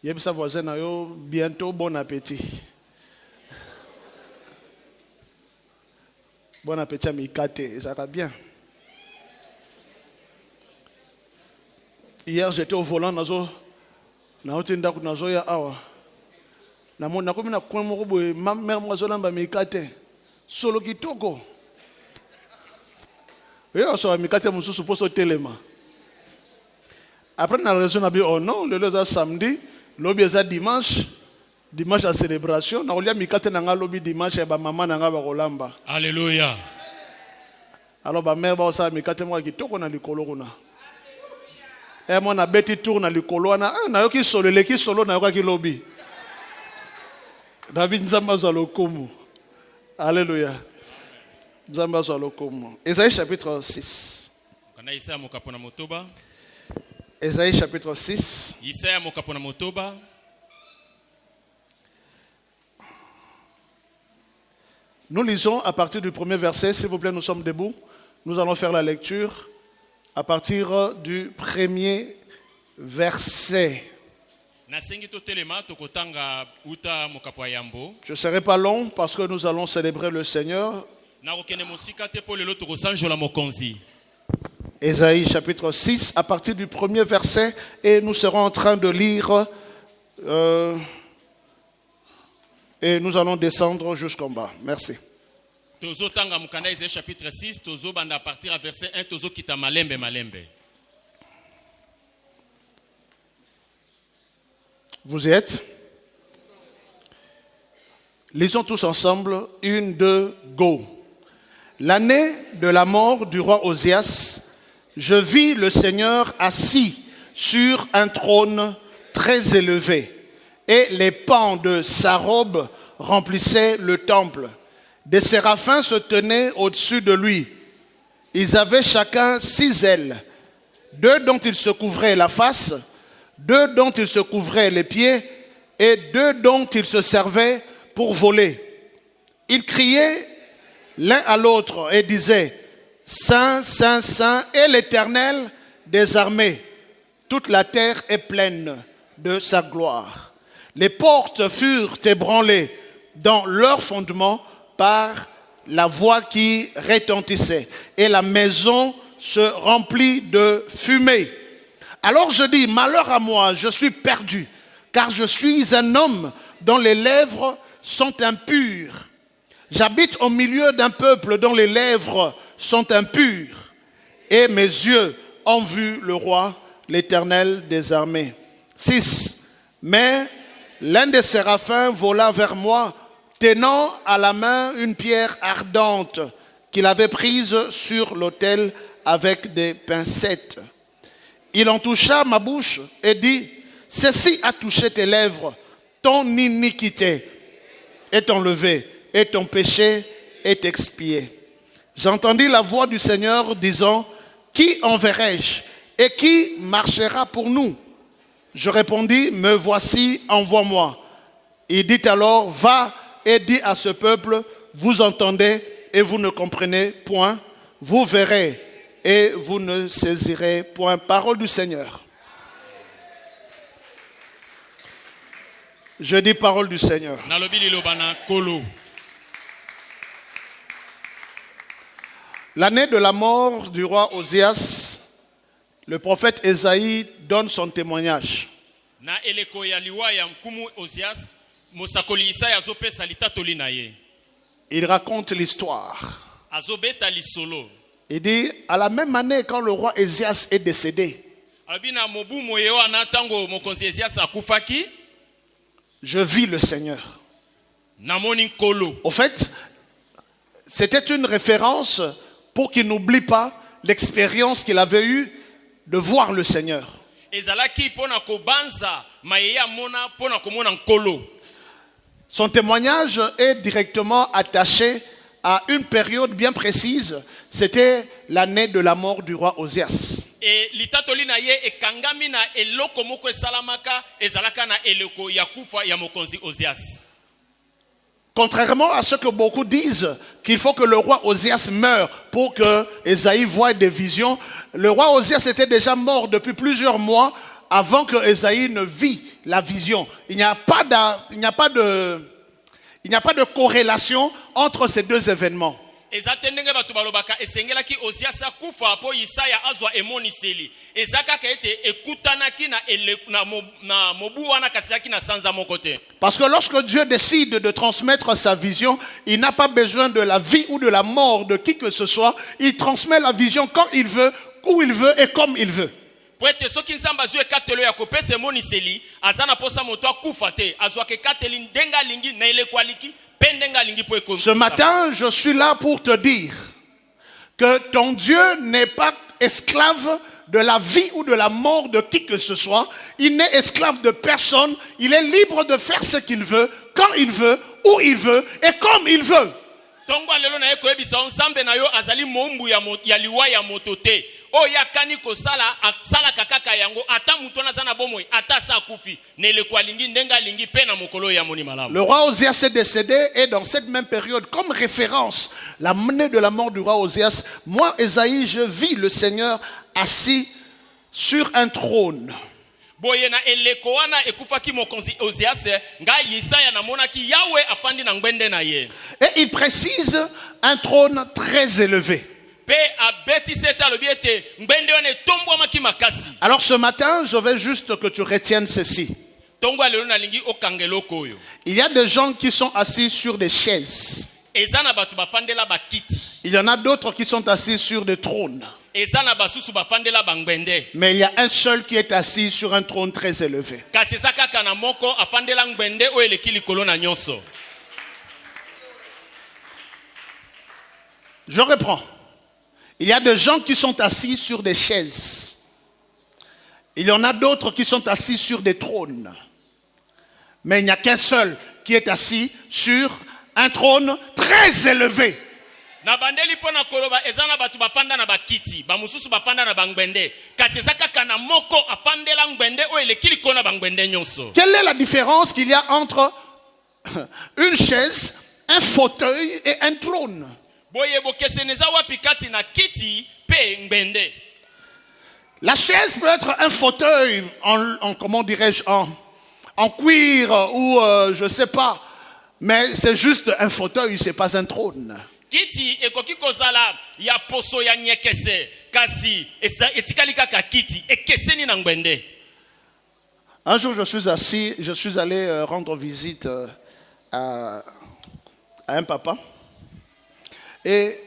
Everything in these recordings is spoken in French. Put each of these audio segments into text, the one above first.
Yebisa voisin na yo, bientôt bon appétit. Bon appétit à Mikate, ça va bien. Hier j'étais au volant nazo ya awa. Na komi na coin moko boye ma mère moi zolamba Mikate. Solo kitoko. Yo so Mikate mususu poso telema. Après na raison na bi oh non, le leza samedi, lobi eza dimanche à célébration, na olia Mikate na nga lobi dimanche ba maman na nga ba kolamba. Alléluia. Alors ba mère ba osa Mikate moi kitoko na likolo kuna. Et moi na beti tour na likolo na yo ki solo le ki solo na yo ki lobi. David Nzamba zalokomu. Alléluia. Nzamba zalokomu. Ésaïe chapitre 6. Kana Isaia mokapona motoba. Ésaïe chapitre 6. Isaia mokapona motoba. Nous lisons à partir du premier verset, s'il vous plaît, nous sommes debout. Nous allons faire la lecture à partir du premier verset. Je ne serai pas long parce que nous allons célébrer le Seigneur. Ésaïe chapitre 6 à partir du premier verset et nous serons en train de lire et nous allons descendre jusqu'en bas. Merci. Chapitre 6, à partir du verset 1, kita malembe malembe. Vous y êtes? Lisons tous ensemble. 1, 2, go. L'année de la mort du roi Osias, je vis le Seigneur assis sur un trône très élevé, et les pans de sa robe remplissaient le temple. Des séraphins se tenaient au-dessus de lui. Ils avaient chacun 6 ailes, 2 dont ils se couvraient la face, 2 dont ils se couvraient les pieds, et 2 dont ils se servaient pour voler. Ils criaient l'un à l'autre et disaient: Saint, Saint, Saint est l'Éternel des armées. Toute la terre est pleine de sa gloire. Les portes furent ébranlées dans leur fondement par la voix qui retentissait, et la maison se remplit de fumée. Alors je dis: malheur à moi, je suis perdu, car je suis un homme dont les lèvres sont impures. J'habite au milieu d'un peuple dont les lèvres sont impures, et mes yeux ont vu le roi, l'Éternel des armées. 6. Mais l'un des séraphins vola vers moi, tenant à la main une pierre ardente qu'il avait prise sur l'autel avec des pincettes. Il en toucha ma bouche et dit: ceci a touché tes lèvres, ton iniquité est enlevée et ton péché est expié. J'entendis la voix du Seigneur disant: qui enverrai-je et qui marchera pour nous? Je répondis: me voici, envoie-moi. Il dit alors: va et dis à ce peuple, vous entendez et vous ne comprenez point, vous verrez et vous ne saisirez point. Parole du Seigneur. Je dis parole du Seigneur. L'année de la mort du roi Osias, le prophète Ésaïe donne son témoignage. Il raconte l'histoire. Il dit: à la même année, quand le roi Osias est décédé, je vis le Seigneur. Au fait, c'était une référence pour qu'il n'oublie pas l'expérience qu'il avait eue de voir le Seigneur. Son témoignage est directement attaché à une période bien précise. C'était l'année de la mort du roi Osias. Contrairement à ce que beaucoup disent, qu'il faut que le roi Osias meure pour que Ésaïe voie des visions, le roi Osias était déjà mort depuis plusieurs mois avant que Ésaïe ne vit la vision. Il n'y a pas de corrélation entre ces deux événements. Ezate ndenge batu balobaka esengelaki Osias akufa po Isaya azwa emoniseli. Ezaka kaete ekutanaki na mobu wana kasaki na sanza mokote. Parce que lorsque Dieu décide de transmettre sa vision, il n'a pas besoin de la vie ou de la mort de qui que ce soit. Il transmet la vision quand il veut, où il veut et comme il veut. Poete soki nzamba zwe katelo ya kopesa emoniseli azana posa moto akufa te azwa ke kateli ndenga lingi na ile kwaliki. Ce matin, je suis là pour te dire que ton Dieu n'est pas esclave de la vie ou de la mort de qui que ce soit. Il n'est esclave de personne. Il est libre de faire ce qu'il veut, quand il veut, où il veut et comme il veut. O yakani ko sala sala kakaka yango ata muto na zana bomoi ata sa kufi nele kwa lingi ndenga lingi pena mokolo ya moni malamu. Le roi Osias est décédé et dans cette même période comme référence l'année de la mort du roi Osias, moi Esaïe je vis le Seigneur assis sur un trône. Boye na eleko wana ekufaki mokonzi Osias nga Yesaya na monaki Yahweh afandi na ngbende na ye. Et il précise un trône très élevé. Alors ce matin, je veux juste que tu retiennes ceci. Il y a des gens qui sont assis sur des chaises. Il y en a d'autres qui sont assis sur des trônes. Mais il y a un seul qui est assis sur un trône très élevé. Je reprends. Il y a des gens qui sont assis sur des chaises. Il y en a d'autres qui sont assis sur des trônes. Mais il n'y a qu'un seul qui est assis sur un trône très élevé. Quelle est la différence qu'il y a entre une chaise, un fauteuil et un trône? La chaise peut être un fauteuil en comment dirais-je, en cuir ou je sais pas, mais c'est juste un fauteuil, c'est pas un trône. Un jour je suis allé rendre visite à un papa. Et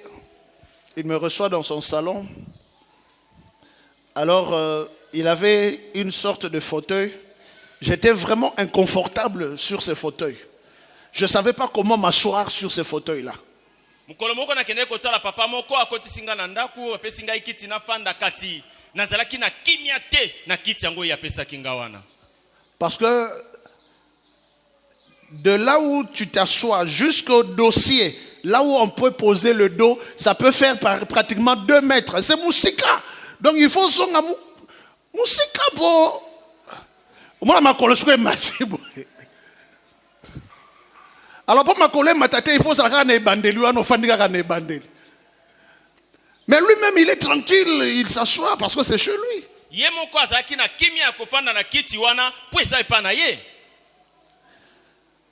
il me reçoit dans son salon. Alors, il avait une sorte de fauteuil. J'étais vraiment inconfortable sur ce fauteuil. Je ne savais pas comment m'asseoir sur ce fauteuil-là. Parce que de là où tu t'assois jusqu'au dossier, là où on peut poser le dos, ça peut faire pratiquement 2 mètres. C'est Moussika. Donc il faut son Moussika pour... Moi, ma collègue, alors pour ma collègue, il faut s'arrêter bandeli. Mais lui-même, il est tranquille, il s'assoit parce que c'est chez lui.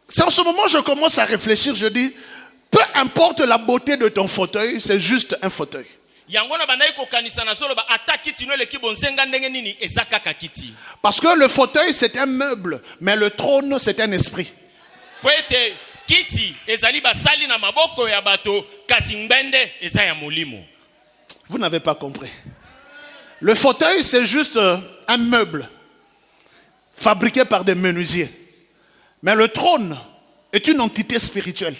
C'est en ce moment que je commence à réfléchir, je dis, peu importe la beauté de ton fauteuil, c'est juste un fauteuil. Parce que le fauteuil c'est un meuble, mais le trône c'est un esprit. Vous n'avez pas compris. Le fauteuil c'est juste un meuble fabriqué par des menuisiers. Mais le trône est une entité spirituelle.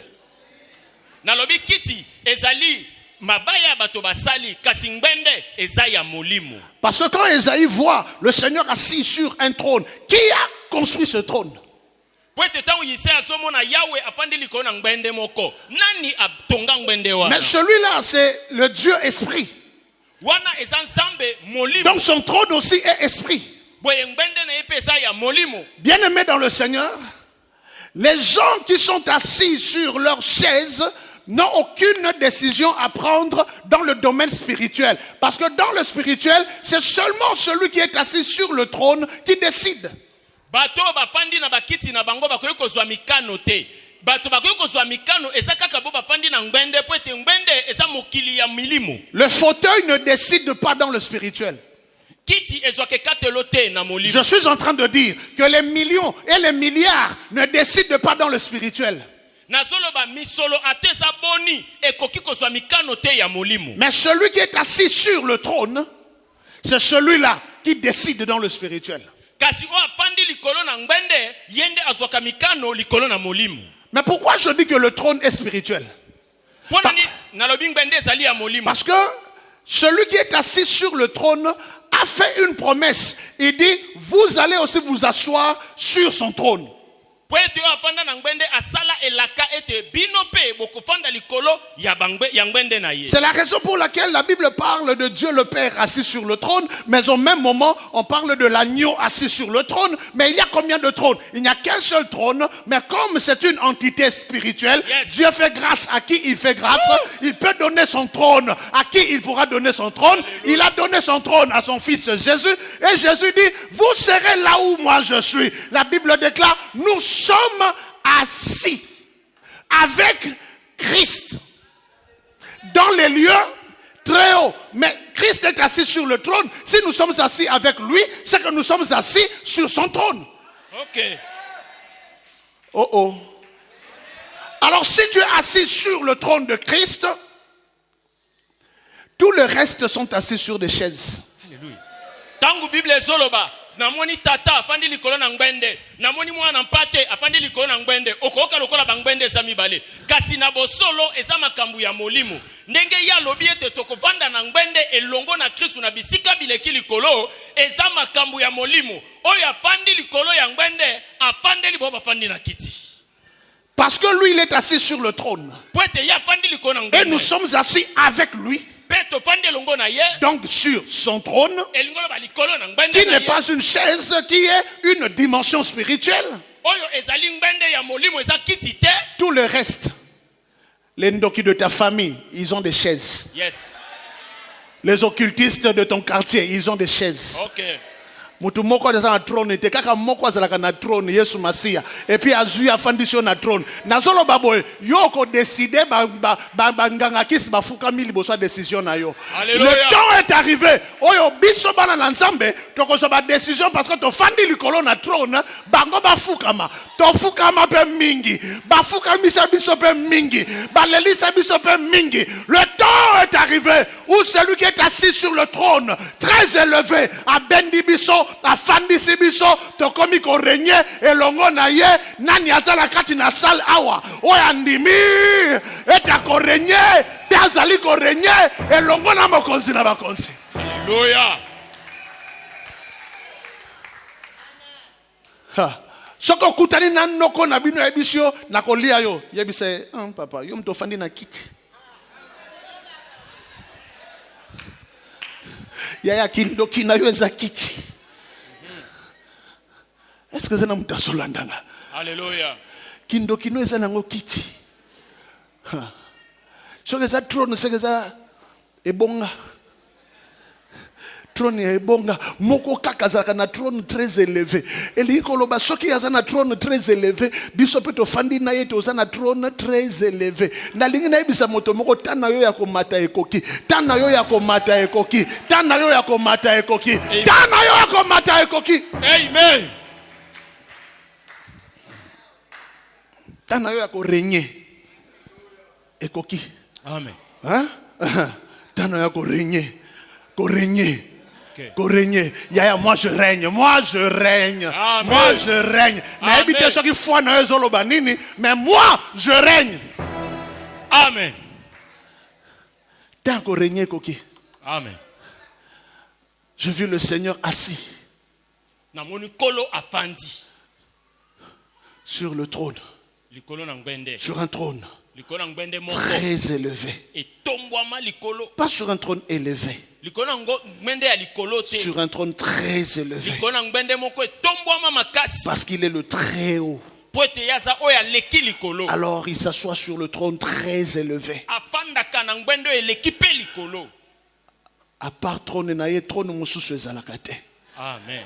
Parce que quand Esaïe voit le Seigneur assis sur un trône, qui a construit ce trône? Mais celui-là, c'est le Dieu esprit. Donc son trône aussi est esprit. Bien-aimés dans le Seigneur, les gens qui sont assis sur leur chaise n'ont aucune décision à prendre dans le domaine spirituel. Parce que dans le spirituel, c'est seulement celui qui est assis sur le trône qui décide. bato bafandi na bakiti na bango bakoki kozwa mikano te. Bato bakoki kozwa mikano eza kaka bo bafandi na ngwende po ete ngwende eza mokili ya milimo. Le fauteuil ne décide pas dans le spirituel. Kiti ezwaka ekatelo te na molimo. Je suis en train de dire que les millions et les milliards ne décident pas dans le spirituel. Nazoloba misolo ateza boni ekoki kozwa mikano te ya molimo. Mais celui qui est assis sur le trône, c'est celui-là qui décide dans le spirituel. Kasi o afandi likolo na ngwende yende azwaka mikano likolo na molimo. Mais pourquoi je dis que le trône est spirituel? Parce que celui qui est assis sur le trône a fait une promesse. Il dit, vous allez aussi vous asseoir sur son trône. C'est la raison pour laquelle la Bible parle de Dieu le Père assis sur le trône, mais au même moment, on parle de l'agneau assis sur le trône. Mais il y a combien de trônes? Il n'y a qu'un seul trône, mais comme c'est une entité spirituelle, Dieu fait grâce à qui il fait grâce. Il peut donner son trône à qui il pourra donner son trône. Il a donné son trône à son fils Jésus, et Jésus dit, vous serez là où moi je suis. La Bible déclare, nous sommes assis avec Christ dans les lieux très hauts. Mais Christ est assis sur le trône. Si nous sommes assis avec lui, c'est que nous sommes assis sur son trône. Ok. Oh oh. Alors si tu es assis sur le trône de Christ, tout le reste sont assis sur des chaises. Alléluia. Tangu Bible zoloba. Namoni tata afandi likolo na ngwende, namoni mwana mpate afandi likolo na ngwende, okoka lokola bangwende eza mibale. Kasi na bosolo eza makambu ya molimo. Ndenge ya lobi ete tokovanda na ngwende elongo na Kristo na bisika bileki likolo, eza makambu ya molimo. Oyo afandi likolo ya ngwende, afandi libo bafandi na kiti. Parce que lui il est assis sur le trône. Et nous sommes assis avec lui. Donc sur son trône, qui n'est pas une chaise, qui est une dimension spirituelle. Tout le reste, les ndoki de ta famille, ils ont des chaises. Yes. Les occultistes de ton quartier, ils ont des chaises. Okay. Mutu moko aza na trône te kaka moko azalaka na trône Yesu Masia et puis azui afandisio na trône nazolo baboy yo ko décider nganga kisi bafukami liboso décision na yo. Le temps est arrivé oyo biso bana na nzambe tokozo ba décision parce que to fandi likolo na trône bango bafukama to fukama pe mingi bafukamisa biso pe mingi balelisa biso pe mingi. Le temps est arrivé où celui qui est assis sur le trône très élevé a bendi biso a fandisi biso to komi ko régner elongo na ye nani azala kati na salle awa oya ndimi eta ko régner te azali ko régner elongo na mokonzi na bakonzi. Alléluia. Soko kutani na noko na bino ebisio na kolia yo yebise papa yo mto fandi na kiti yaya kindoki na yo eza kiti. Est-ce que c'est un mutasolandanga? Alléluia. Kindoki no eza nango kiti. So que ça trône c'est que ça ebonga. Trône ebonga moko kakazaka na trône très élevé. Elikolo ba soki aza na trône très élevé, biso peto fandi na yeto oza na trône très élevé. Na lingi na ebisa moto moko tana yo ya komata ekoki. Tana yo ya komata ekoki. Tana yo ya komata ekoki. Tana yo ya komata ekoki. Amen. Tana yo ya ko régner ekoki. Amen. Hein? Tana yo ya ko régner. Ko régner. Ko régner. Yaya moi je règne. Moi je règne. Amen. Moi je règne. Na ebite soki foi na ezolo banini, mais moi je règne. Amen. Tana ko régner ekoki. Amen. Je vis le Seigneur assis Na moni kolo afandi sur le trône. Sur un trône très élevé. Pas sur un trône élevé. Sur un trône très élevé. Parce qu'il est le très haut. Alors il s'assoit sur le trône très élevé. À part trône naye trône mususu ezalaka te. Amen.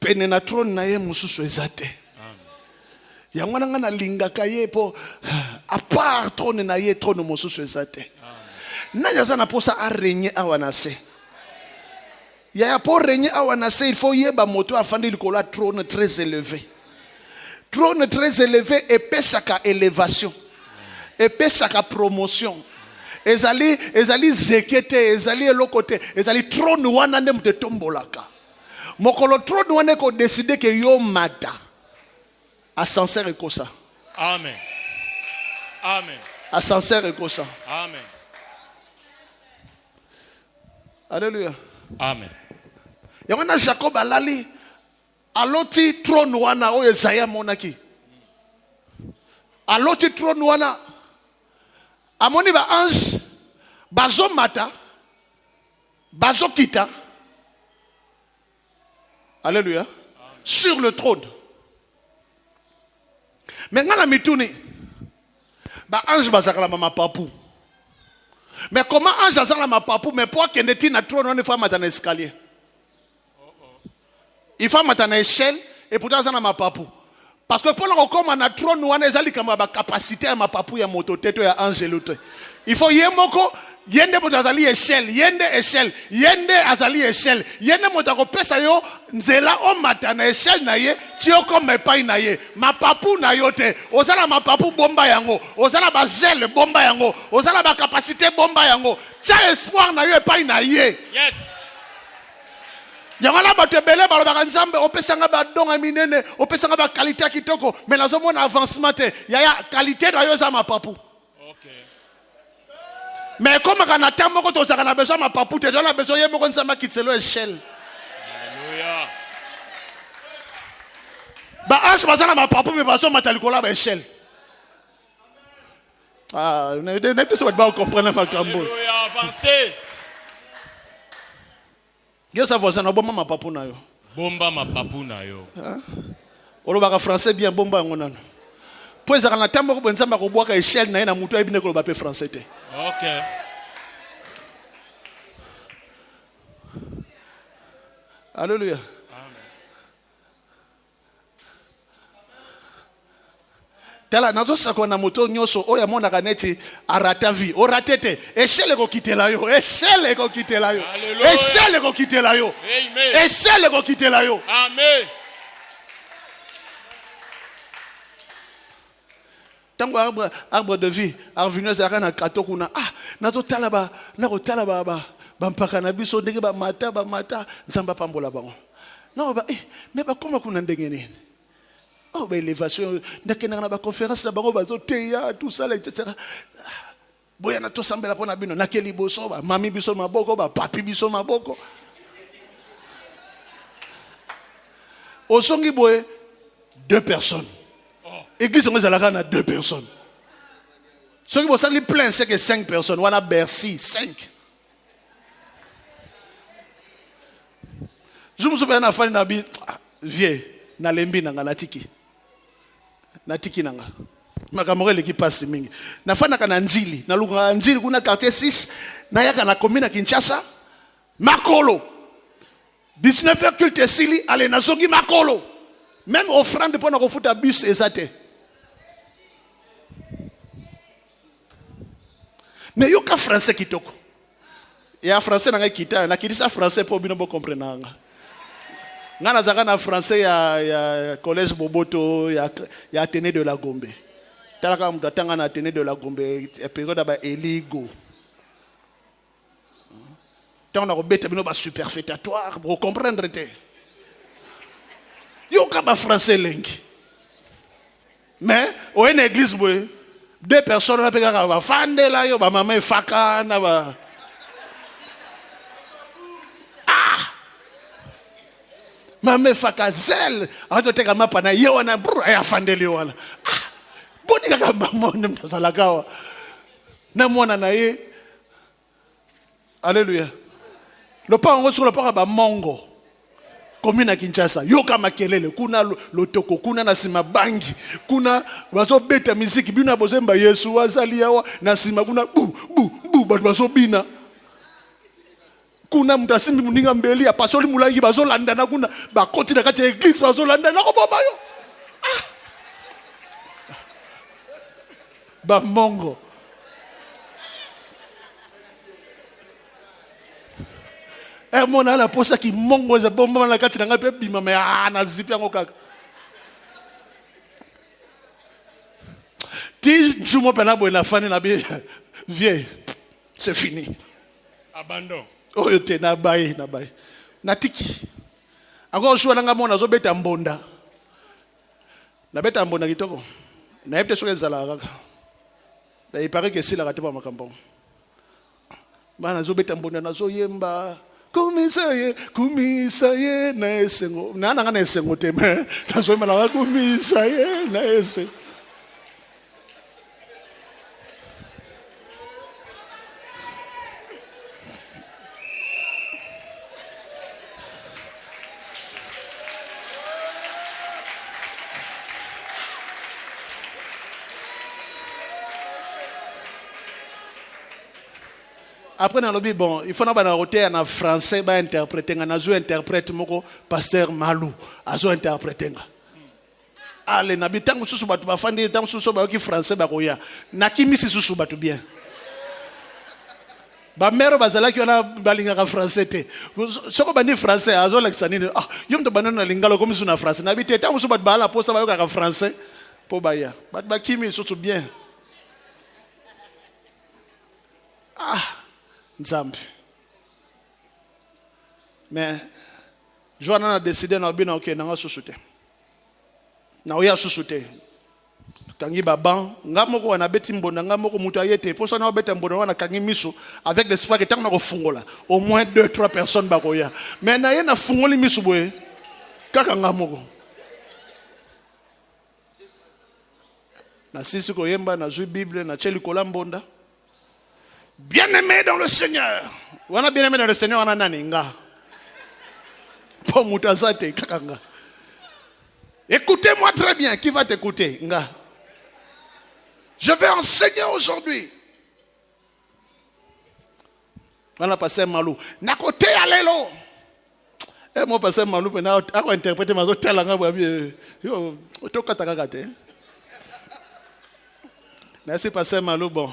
pene na trône na ye mususu ezate. Yango na ngana lingaka ye po à part trône na ye trône mususu ezate. Na yaza na posa a régner awanase. Ya pour régner awanase il faut yeba moto afandi likolo trône très élevé. Trône très élevé epesaka élévation. Epesaka promotion. Ezali zekete, ezali elokote, ezali trône wana nde mte tombolaka. Mokolo trône wana ko décider que yo mata. Ascenseur ekosa. Amen. Amen. Ascenseur ekosa. Amen. Alléluia. Amen. Yangona Jacob alali aloti trône wana o Esaïa monaki. Aloti trône wana amoni ba ange bazo mata bazo kita. Alléluia. Sur le trône. Maintenant la mituni ba ange bazakala mama papou. Mais comment ange azala ma papou mais pour qu'il n'ait na trône on ne fait pas un escalier. Il faut mettre une échelle et pourtant ça n'a ma papou. Parce que pour le comme on a trône on a ezali comme ba capacité à ma papou ya moto teto ya ange l'autre. Il faut yemoko yende moto azali échelle, yende échelle, yende azali échelle, yende moto ko pesa yo nzela o mata na échelle na ye, tio comme pas na ye. Ma papou na yo te. Ozala ma papou bomba yango, ozala ba zèle bomba yango, ozala ba capacité bomba yango. Tia espoir na yo pas na ye. Yes. Yangala ba te belé ba ba nzambe opesanga ba donga minene opesanga ba qualité kitoko mais nazo mona avancement te ya qualité na yo za ma papou. OK. Mais comme kana tambo ko to zakana besoin ma papou te la besoin ye moko nzamba kitselo échelle. Alléluia. Ba ange bazana ma papou mais baso matalikola ba échelle. Ah, ne pas pas comprendre ma cambo. Alléluia, avancez. Yo sa voisin bomba ma papou na yo. Bomba ma papou na yo. Olobaka français bien bomba yango nano. Po ezaka na tambo ko benzamba ko bwaka échelle na ye na mutu ayibine ko ba pe français te. OK. Alléluia. Tala nazo sako na moto nyoso oya mona kaneti arata vie o ratete échelle ko kitela yo échelle ko kitela yo échelle ko kitela yo Amen. échelle ko kitela yo. Amen. Tango arbre de vie arvineux arana katokuna nazo talaba na ko talaba ba mpaka na biso ndenge ba mata nzamba pambola bango na ba mais ba koma kuna ndenge nini. Oh, ben l'élévation, n'a pas conférence là-bas, tout ça, etc. Boya na to sambela pona bino, na keli boso ba, mami biso maboko ba, papi biso maboko. Osongi boye 2 personnes. Église on ezalaka na 2 personnes. Soki bo sali plein c'est que 5 personnes, wana Bercy 5. Je me souviens na fani na bi vieux na lembi na natiki. Natiki nanga makamore leki pasi mingi nafana kana njili na lunga njili kuna quartier 6 na yaka na commune Kinshasa makolo 19h culte sili ale nazogi makolo même offrande pour na kofuta bus ezate mais yoka français kitoko ya français nanga kita na kidisa français pour bino bo comprendre nanga ngana zaka na français ya collège Boboto ya Athénée de la Gombe talaka mtu atanga na Athénée de la Gombe période ba Eligo tant na robeta bino ba superfétatoire pour comprendre te yo ka ba français lengi mais au une église boy 2 personnes na peka ba fandela yo ba mama faka na ba mame fakazel atoteka mapa na ye wana ya fandeli wana boni kaka mama mzalakawa na mwana na ye. Alléluia. Le pas en sur le pas ba mongo commune à Kinshasa yoka makelele kuna lotoko kuna na sima bangi kuna bazo beta muziki bina bozemba Yesu azali yawa na sima kuna bu bazo bina kuna mutu asimbi muninga mbeli apasoli mulaki bazolandana kuna bakoti na kati ya église bazolandana koboma yo bamongo mona la posa ki mongo za bomba na kati na ngape bima me na zipi yango kaka ti jumo pena bo na fani na bi vieux c'est fini abandon oyo te na baye na tiki encore shwa nga mona zo beta mbonda na beta mbonda kitoko na yepte so ezala kaka na il paraît que c'est la raté pa makambo bana zo beta mbonda na zo yemba kumisaye na esengo na nga na esengo te me na zo mala kumisaye na esengo. Après, dans le Bible, bon, il faut que en français, bah interpréter. On a interprète moko pasteur Malou, azo interpréter. Allez, nabi tangu susu batu ba fandi tangu susu ba ki français ba koya. Na kimi si susu batu bien. Ba mero bazala ki ona balinga ka français te. Soko bani français azo l'exanine. Ah, yom to banana lingalo comme suna français. Nabi te tangu susu batu ba la posa ba ka français po ba ya. Ba kimi susu bien. Ah. Nzambe. Mais Joana a décidé na bina ok na susute. Na oya susute. Kangi baban, ngamoko wana beti mbonda ngamoko mutu ayete. Poso na beti mbonda wana kangi miso avec l'espoir que tant na ko fungola. Au moins 2-3 personnes bakoya. Mais na yena fungoli miso boye. Kaka ngamoko. Na sisi ko yemba na zui Bible na cheli kolambonda. Bien-aimé dans le Seigneur. On a bien aimé dans le Seigneur, on a naninga. Écoutez-moi très bien. Qui va t'écouter? Nga. Je vais enseigner aujourd'hui. Voilà, pasteur Malou. Na côté allélo. Et moi, pasteur Malou, je vais interpréter ma zone telle langue. Yo, to katakakate. Merci, pasteur Malou. Bon.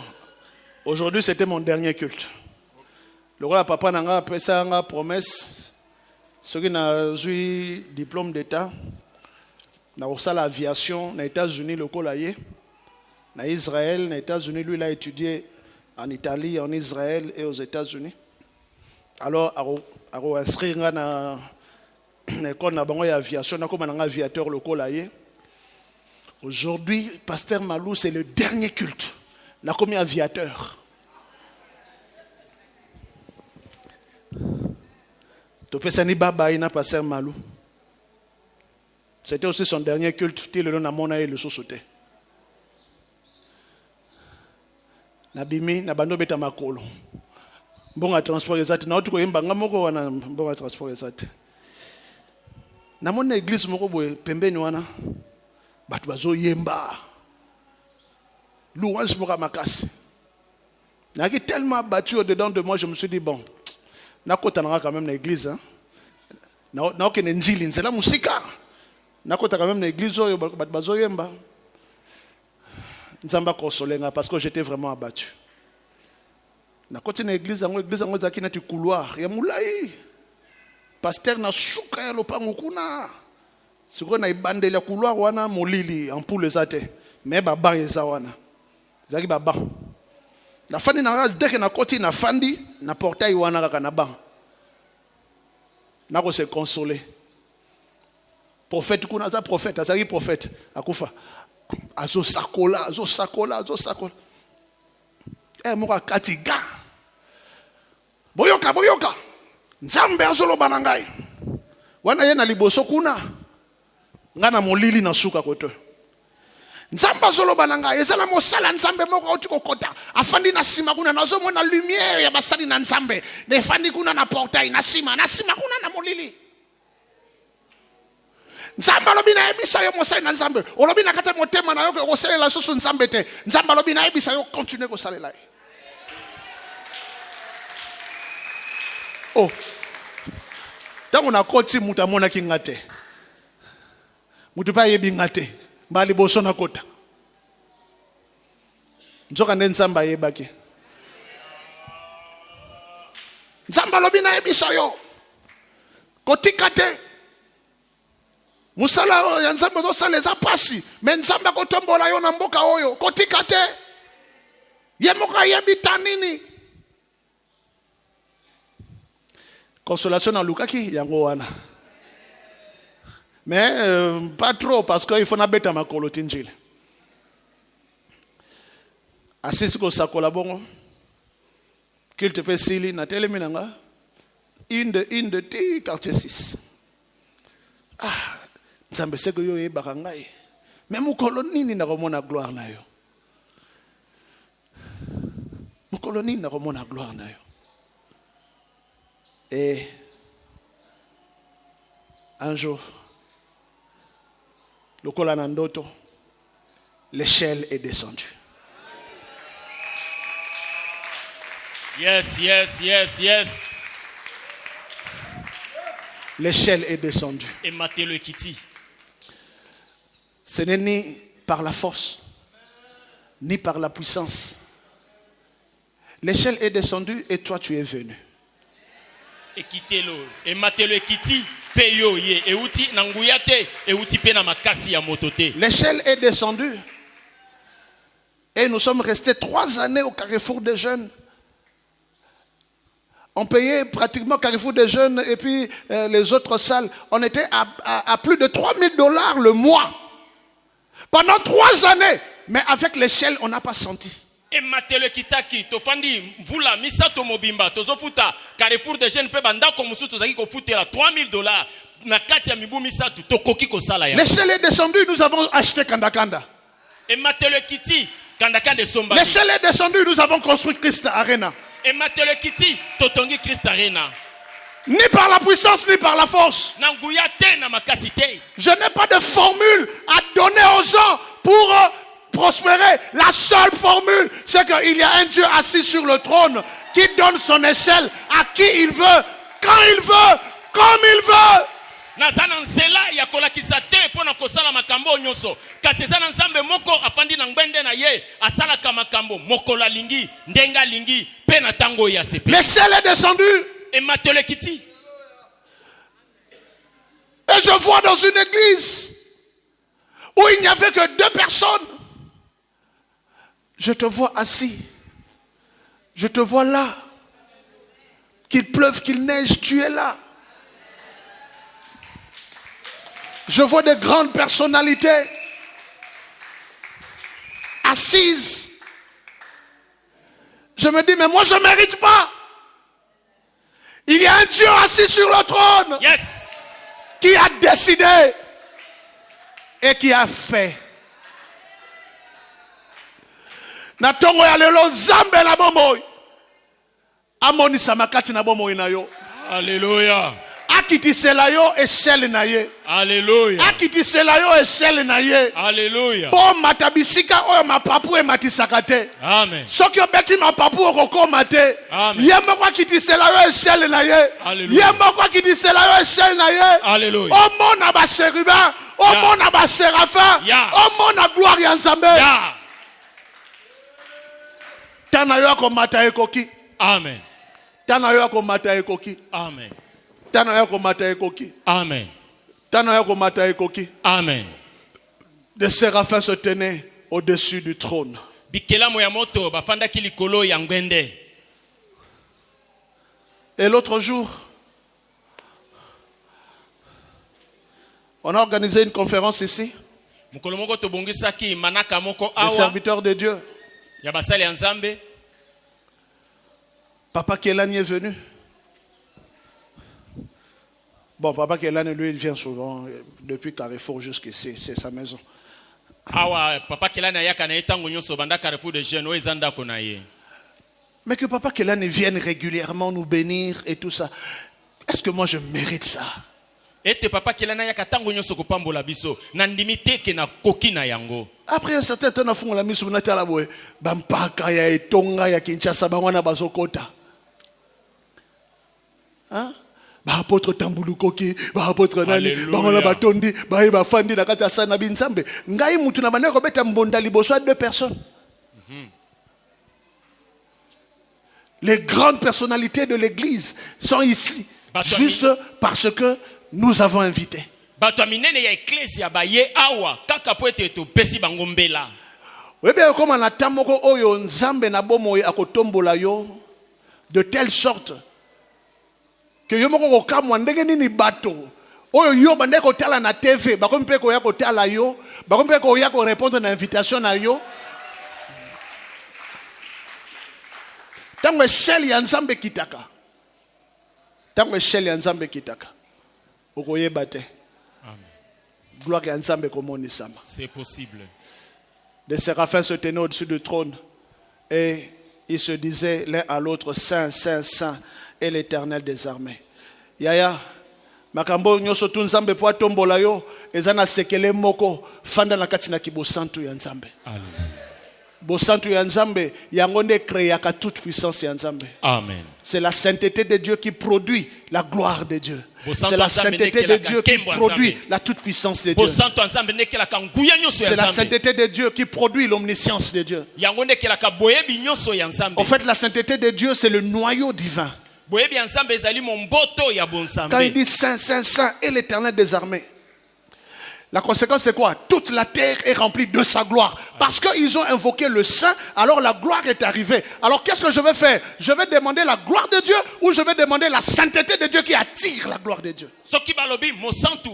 Aujourd'hui, c'était mon dernier culte. Le roi papa n'a pas fait une promesse. Ce qui n'a eu diplôme d'État, n'a reçu l'aviation, aux États-Unis, le colayer, en Israël, aux États-Unis, lui, il a étudié en Italie, en Israël et aux États-Unis. Alors, il a inscrit dans l'école d'aviation, il a comme un aviateur, le colayer. Aujourd'hui, pasteur Malou, c'est le dernier culte. Na comme aviateur. Topesani baba ina pasteur Malou. C'était aussi son dernier culte. Il le na mona et le sosote. Na bimi na bando beta makolo. Bonga transport exact. Na otuko yemba ngamoko wana bonga transport exact. Na mona église moko boye pembeni wana. Batu bazo yemba. Louange pour Makasi. Il y a tellement battu au-dedans de moi, je me suis dit, bon, na kota quand même l'église. Hein? Na aucune njili, c'est la musique. Na kota quand même l'église, bazo yemba. Nzamba konsolenga parce que j'étais vraiment abattu. Na kota l'église, l'église en zaki na tu couloir, ya moulai. Pasteur na souka ya lopango kuna. Siko na ibande la couloir wana molili en poule zate. Mais baba yeza wana. Zaki baba. Na fandi na deke na koti na fandi na portail wana kaka na ba. Na ko se consoler. Prophète kuna za prophète, azaki prophète akufa. Azo sakola. Moka katiga. Boyoka. Nzambe azolo banangai. Wana yena liboso kuna. Ngana molili na suka koto. Nzamba zolo bananga ezala mosala nzambe moko oti kokota afandi na sima kuna nazo mona lumière ya basali na nzambe ne fandi kuna na portail na sima kuna na molili nzamba lobi na ebisa yo mosala na nzambe olobi na kata motema na yo ko salela susu nzambe te nzamba lobi na ebisa yo continuer ko salela Oh. Tant on a côté muta mona kingate. Mutu pa yebi ngate. Mbali boso na kota. Nzoka nensamba yebaki. Nzamba lobi na yebisa yo. Kotikate. Musala ya nzamba zo saleza pasi. Mais nzamba kotombola yo na mboka oyo. Kotikate. Yemoka yebita nini. Consolation dans Lukaki, yango wana. Mais pas trop parce qu'il faut n'abêter ma colotinjil. Assis ko sakola bongo. Qu'il te peut sili na tele minanga. Une de ti quartier 6. Ah, nzambe seko yo yebaka ngai. Mais mukolo nini na komona gloire na yo. Mukolo nini na komona gloire na yo. Et un jour, le Kolanandoto, l'échelle est descendue. Yes. L'échelle est descendue. Et Matelo Kiti. Ce n'est ni par la force, ni par la puissance. L'échelle est descendue et toi tu es venu. Et kitelo et matelo kiti peyo ye e uti nanguyate e uti pena makasi ya motote. L'échelle est descendue et nous sommes restés 3 années au Carrefour des Jeunes. On payait pratiquement Carrefour des Jeunes et puis les autres salles. On était à plus de $3,000 le mois. Pendant 3 années. Mais avec l'échelle, on n'a pas senti. Et matelo kitaki to fandi mvula misato mobimba tozo futa Carrefour des Jeunes pe banda ko musutu zaki ko futela $3,000 na kati ya mibu misatu to koki ko sala ya. L'échelle est descendue, nous avons acheté Kandakanda. Et matelo kiti Kandakanda somba. L'échelle est descendue, nous avons construit Christ Arena. Et matelo kiti totongi Christ Arena. Ni par la puissance, ni par la force. Nanguyate na makasi te. Je n'ai pas de formule à donner aux gens pour prospérer. La seule formule, c'est qu'il y a un Dieu assis sur le trône qui donne son échelle à qui il veut, quand il veut, comme il veut. Nazana nzela ya kolakisa te pona kosala makambo nyonso kasi zana nzambe moko afandi na ngwende na ye asala ka makambo mokola lingi ndenga lingi pe na tango ya sepe. L'échelle est descendue. Et matele kiti. Et je vois dans une église où il n'y avait que 2 personnes. Je te vois assis. Je te vois là. Qu'il pleuve, qu'il neige, tu es là. Je vois des grandes personnalités assises. Je me dis, mais moi je ne mérite pas. Il y a un Dieu assis sur le trône. Yes. Qui a décidé et qui a fait. Natongo ya lelo nzambe na bomoi. Amoni samakati na bomoi na yo. Alléluia. Akitisela yo échelle na ye. Alléluia. Akitisela yo échelle na ye. Alléluia. Po matabisika oyo mapapu ematisaka te. Amen. Soki obeti mapapu okokoma te. Amen. Ye moko akitisela yo échelle na ye. Alléluia. Ye moko akitisela yo échelle na ye. Alléluia. Omona ba chérubin, omona ba séraphin, omona gloire ya Nzambe. Tana yo akomata ekoki. Amen. Tana yo akomata ekoki. Amen. Tana yo akomata ekoki. Amen. Tana yo akomata ekoki. Amen. Des séraphins se tenaient au-dessus du trône. Bikela moya moto bafanda kilikolo ya ngwende. Et l'autre jour, on a organisé une conférence ici. Mukolo moko to bongisaki manaka moko Les awa. serviteurs de Dieu. Ya basali ya Nzambe. Papa Kelani est venu. Bon, Papa Kelani, lui, il vient souvent, depuis Carrefour jusqu'ici, c'est sa maison. Awa, Papa Kelani ayaka na etango nyonso banda Carrefour de Jeunes oezanda ko na ye. Mais que Papa Kelani vienne régulièrement nous bénir et tout ça. Est-ce que moi je mérite ça? Ete Papa Kelani ayaka tango nyonso ko pambola biso na ndimite ke na koki na yango. Après un certain temps, on a mis sur la table, Bampaka ya etonga ya Kinshasa bangwana bazokota. Hein? Apôtre Tambulukoki, apôtre Nani, Alléluia. Batondi, Bafandi, Nakata Sanabi Nzambe. Ngai mutu na bande ko beta mbonda liboso 2 personnes. Les grandes personnalités de l'église sont ici juste parce que nous avons invité. Bato minene ya ecclesia ba ye awa kaka po ete to pesi bango mbela. Oui bien comme on attend moko oyo Nzambe na bomoy akotombola yo de telle sorte que yo moko ko kamwa ndenge nini bato oyo yo bande ko tala na TV ba kompe ko ya ko tala yo ba kompe ko ya ko répondre na invitation na yo. Tango sheli ya Nzambe kitaka. Tango sheli ya Nzambe kitaka. Okoyeba te. Amen. Gloire à Nzambe komoni sama. C'est possible. Les séraphins se tenaient au-dessus du trône et ils se disaient l'un à l'autre, Saint, Saint, Saint est l'Éternel des armées. Yaya, makambo nyoso tu Nzambe po atombola yo ezana sekele moko fanda na kati na kibosantu ya Nzambe. Alléluia. Bosantu ya Nzambe yango nde créaka toute puissance ya Nzambe. Amen. C'est la sainteté de Dieu qui produit la gloire de Dieu. Bosantu C'est la Nzambe sainteté de nekelaka Dieu qui nkembo ya produit Nzambe. la toute puissance de Dieu. Bosantu Nzambe nekelaka nguya nyoso ya C'est la Nzambe. sainteté de Dieu qui produit l'omniscience de Dieu. Yango nekelaka boyebi nyoso ya Nzambe. En fait, la sainteté de Dieu, c'est le noyau divin. Boyebi ya Nzambe ezali momboto ya bonzambe. Quand il dit Saint, Saint, Saint est l'Éternel des armées, la conséquence c'est quoi? Toute la terre est remplie de sa gloire. Parce qu'ils ont invoqué le Saint, alors la gloire est arrivée. Alors qu'est-ce que je vais faire? Je vais demander la gloire de Dieu ou je vais demander la sainteté de Dieu qui attire la gloire de Dieu? Soki balobi mosantu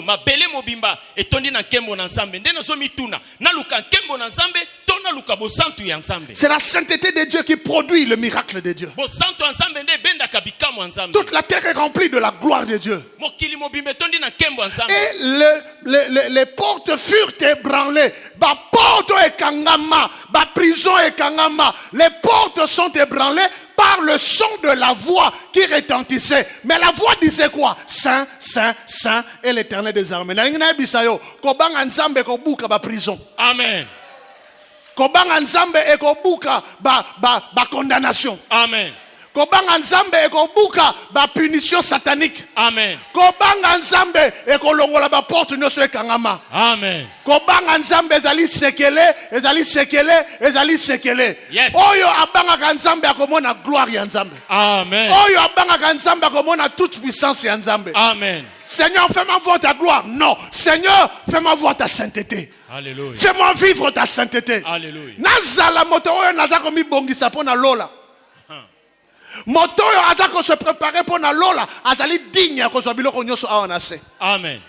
mabele mobimba etondi na nkembo na Nzambe nde nazo mituna naluka nkembo na Nzambe to naluka bosantu ya Nzambe. C'est la sainteté de Dieu qui produit le miracle de Dieu. Bosantu ya Nzambe nde bendaka bikamo ya Nzambe. Toute la terre est remplie de la gloire de Dieu. Mokili mobimba etondi na nkembo ya Nzambe. Et les portes furent ébranlées. Ba porte et kangama, ba prison et kangama. Les portes sont ébranlées par le son de la voix qui retentissait. Mais la voix disait quoi? Saint, Saint, Saint est l'Éternel des armées. Nalingina bisayo, kobanga Nzambe ko buka ba prison. Amen. Kobanga Nzambe e ko buka ba condamnation. Amen. Kobanga Nzambe e ko buka ba punition satanique. Amen. Kobanga Nzambe e ko longola ba porte nyoso e kangama. Amen. Kobanga Nzambe ezali sekele. Yes. Oyo abanga Nzambe akomona gloire ya Nzambe. Amen. Oyo abanga Nzambe akomona toute puissance ya Nzambe. Amen. Seigneur, fais-moi voir ta gloire. Non. Seigneur, fais-moi voir ta sainteté. Alléluia. Fais-moi vivre ta sainteté. Alléluia. Nazala moto oyo nazako mi bongisa pona lola. Moto oyo azako se préparer pona lola azali digne ko so biloko nyoso awana se. Amen.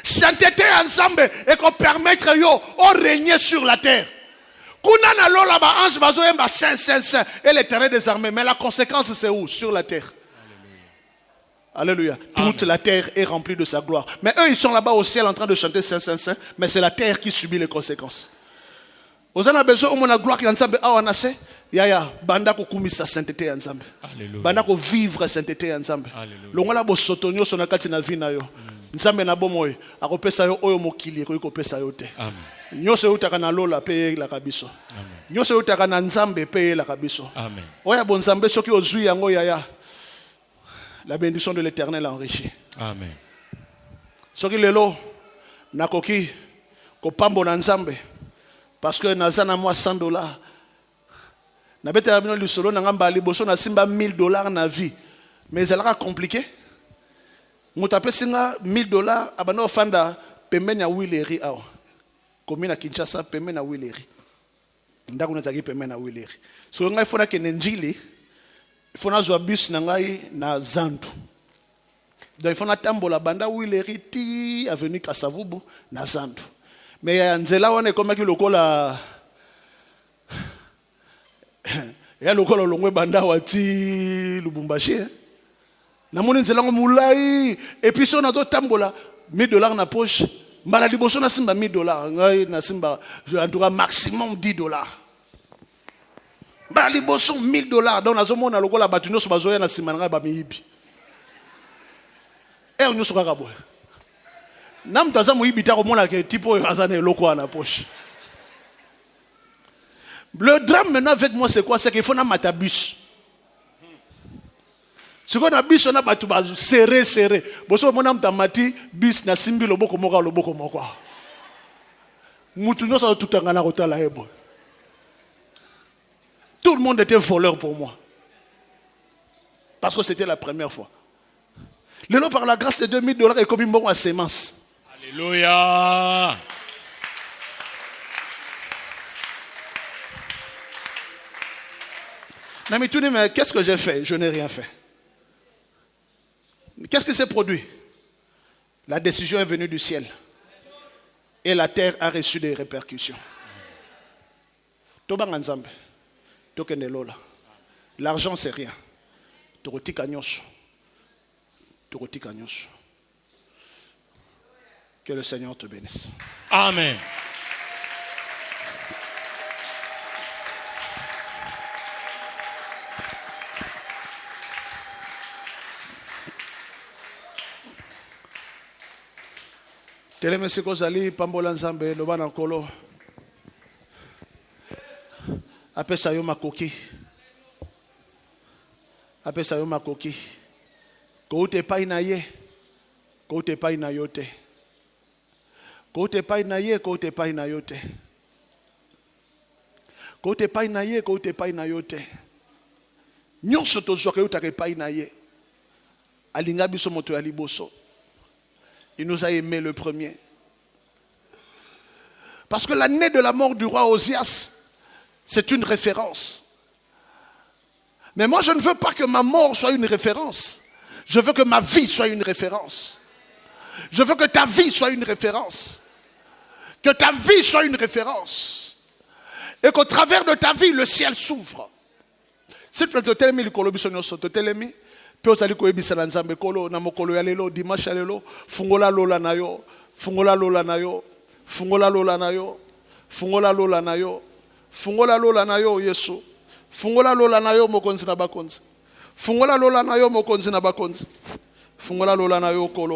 Sainteté ensemble et qu'on permettre yo au régner sur la terre. Kuna na lola ba ange bazoyemba saint saint saint et l'Éternel des armées, mais la conséquence c'est où? Sur la terre. Alléluia. Toute la terre est remplie de sa gloire. Mais eux ils sont là-bas au ciel en train de chanter saint saint saint, mais c'est la terre qui subit les conséquences. Aux ana besoin au mona gloire qui ensemble awana se. Yaya banda ko kumisa sainteté ya Nzambe. Alléluia. Banda ko vivre sainteté ya Nzambe. Alléluia. Longola bo sotonyo sona kati na vie na yo. Nzambe na bomoy akopesa yo oyo mokili ko kopesa yo te. Amen. Nyose utaka na lola pe la kabiso. Amen. Nyose utaka na Nzambe pe la kabiso. Amen. Oya bon Nzambe soki ozui yango yaya. La bénédiction de l'Éternel enrichit. Amen. Soki lelo nakoki ko pambo na Nzambe parce que nazana moi $100. Na bete abino lisolo na ngamba liboso na simba $1000 na vie. Mais elle a compliqué. Moutape singa $1000 abano fanda pembeni ya Wileri awa. Commune à Kinshasa pembeni ya Wileri. Ndako nazaki pembeni ya Wileri. So ngai fona ke njili fona zwa bus na ngai na Zandu. Donc fona tambola banda Wileri ti avenue Kasavubu na Zandu. Mais nzela wana ekomaki lokola ya lokola longwe banda wati Lubumbashi. Na moni nzela ngo mulai et puis so na do tambola $1000 na poche. Mbala liboso na simba $1000 ngai na simba en tout cas maximum $10. Mbala liboso $1000 donc nazomona lokola batu nyoso bazoya na simba ngai ba miyibi. Nyoso kaka boy. Nam taza muyibi ta komona ke tipo azana eloko na poche. Le drame maintenant avec moi c'est quoi? C'est qu'il faut na matabus. Ce qu'on a biso na batu ba serré. Boso mona mtamati bis na simbi loboko moko. Mutu no sa tutanga na kotala ebo. Tout le monde était voleur pour moi. Parce que c'était la première fois. Le lot par la grâce de $2000 et comme il m'a sémence. Alléluia. Mais qu'est-ce que j'ai fait? Je n'ai rien fait. Qu'est-ce qui s'est produit? La décision est venue du ciel. Et la terre a reçu des répercussions. L'argent, c'est rien. Que le Seigneur te bénisse. Amen. Telemesi kozali pambola nzambe loba na nkolo apesa yo makoki koute epai na ye koute epai na yo te koute epai na ye koute epai na yo te koute epai na ye koute epai na yo te nyonso tozwaka eutaka epai na ye alinga biso moto ya liboso. Il nous a aimé le premier. Parce que l'année de la mort du roi Osias, c'est une référence. Mais moi, je ne veux pas que ma mort soit une référence. Je veux que ma vie soit une référence. Je veux que ta vie soit une référence. Que ta vie soit une référence. Et qu'au travers de ta vie, le ciel s'ouvre. Si tu te télémi, te télémi, pe ozali koyebisa na nzambe kolo na mokolo ya lelo dimanche ya lelo fungola lola na yo fungola lola na yo fungola lola na yo fungola lola na yo fungola lola na yo Yesu fungola lola na yo mokonzi na bakonzi fungola lola na yo mokonzi na bakonzi fungola lola na yo kolo